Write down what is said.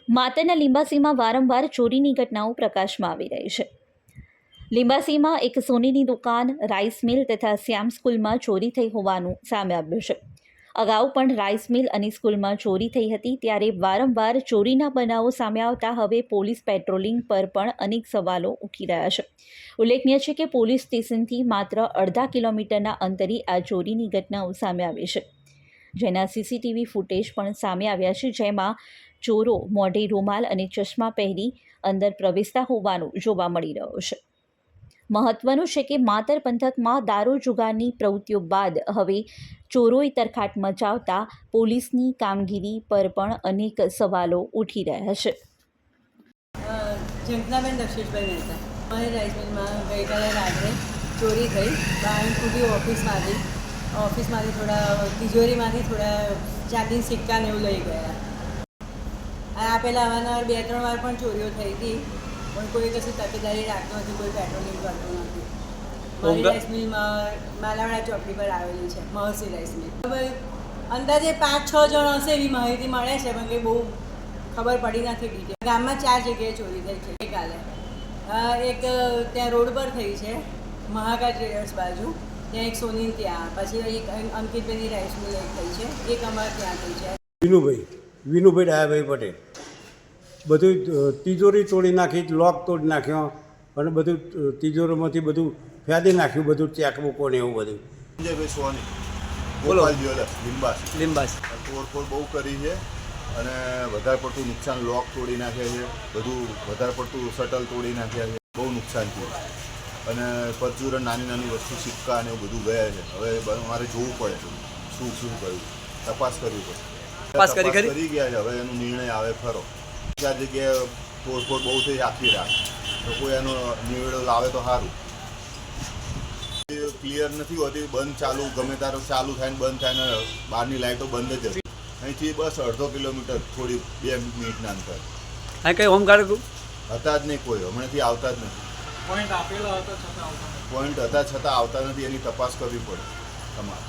માતરના લિંબાસીમાં વારંવાર ચોરીની ઘટનાઓ પ્રકાશમાં આવી રહી છે. લિંબાસીમાં એક સોનીની દુકાન, રાઈસ મિલ તથા શ્યામ સ્કૂલમાં ચોરી થઈ હોવાનું સામે આવ્યું છે. અગાઉ પણ રાઈસ મિલ અને સ્કૂલમાં ચોરી થઈ હતી, ત્યારે વારંવાર ચોરીના બનાવો સામે આવતા હવે પોલીસ પેટ્રોલિંગ પર પણ અનેક સવાલો ઉઠી રહ્યા છે. ઉલ્લેખનીય છે કે પોલીસ સ્ટેશનથી માત્ર અડધા કિલોમીટરના અંતરે આ ચોરીની ઘટનાઓ સામે આવી છે, જેના સીસીટીવી ફૂટેજ પણ સામે આવ્યા છે, જેમાં ચોરો મોઢે રૂમાલ અને ચશ્મા પહેરી અંદર પ્રવેશતા હોવાનું જોવા મળી રહ્યું છે. મહત્વનું છે કે માતર પંથકમાં દારૂ જુગારની પ્રવૃત્તિઓ બાદ હવે ચોરોએ તરખાટ મચાવતા પોલીસની કામગીરી પર પણ અનેક સવાલો ઉઠી રહ્યા છે. ઝંખનાબેન દક્ષેશભાઈ મહેતા, મારી રાઈસ મિલમાં ગઈકાલે રાત્રે ચોરી થઈ. બહાર ખુલ્લી ઓફિસમાંથી થોડા તિજોરીમાંથી થોડા ચાંદીના સિક્કા ને એવું લઈ ગયા. આ પહેલાં અવારનવાર 2-3 વાર પણ ચોરીઓ થઈ હતી, પણ કોઈ કશું તકેદારી રાખતું નથી, કોઈ પેટ્રોલિંગ કરતું નથી. મારી રાઈસ મિલમાં માલાવાડા ચોકડી પર આવેલી છે મહર્ષિ રાઈસ મિલ. હવે અંદાજે 5-6 જણ હશે એવી માહિતી મળે છે, પણ કંઈ બહુ ખબર પડી નથી ડિટેલ. ગામમાં 4 જગ્યાએ ચોરી થઈ છે ગઈકાલે. એક ત્યાં રોડ પર થઈ છે, મહાકા ટ્રેડર્સ બાજુ, ત્યાં એક સોની ત્યાં, પછી એક અંકિતભાઈની રાઈસ મિલ એક થઈ છે, એક અમારે ત્યાં થઈ છે. વિનુભાઈ ડાયાભાઈ પટેલ બધું તિજોરી તોડી નાખી, લોક તોડી નાખ્યો અને બધું તિજોરીમાંથી બધું ફેદી નાખ્યું, બધું ચેકબુકો ને એવું બધું. સંજયભાઈ સોની, ગોપાલ જ્વેલર, લિંબાસ. તોડફોડ બહુ કરી છે અને વધારે પડતું નુકસાન, લોક તોડી નાખ્યા છે, બધું વધારે પડતું શટલ તોડી નાખ્યા છે, બહુ નુકસાન થયું. અને પરચુરણ નાની વસ્તુ, સિક્કા ને એવું બધું ગયા છે. હવે મારે જોવું પડે શું કર્યું, તપાસ કરવી પડે. તપાસ કરી ગયા છે, હવે એનો નિર્ણય આવે ખરો. 4 જગ્યાએ તોડફોડ બહુ થઈ આખી રાત, તો કોઈ એનો નિવેડો લાવે તો સારું. ક્લિયર નથી હોતી, બંધ ચાલુ ગમે ત્યારે ચાલુ થાય ને બંધ થાય ને બહારની લાઇટો બંધ જ હતી. અહીંથી બસ અડધો કિલોમીટર, થોડી 2 મિનિટના અંતર. અહીં કંઈ હોમગાર્ડ હતા જ નહીં કોઈ, હમણાંથી આવતા જ નથી. પોઈન્ટ હતા છતાં આવતા નથી. એની તપાસ કરવી પડે તમારે.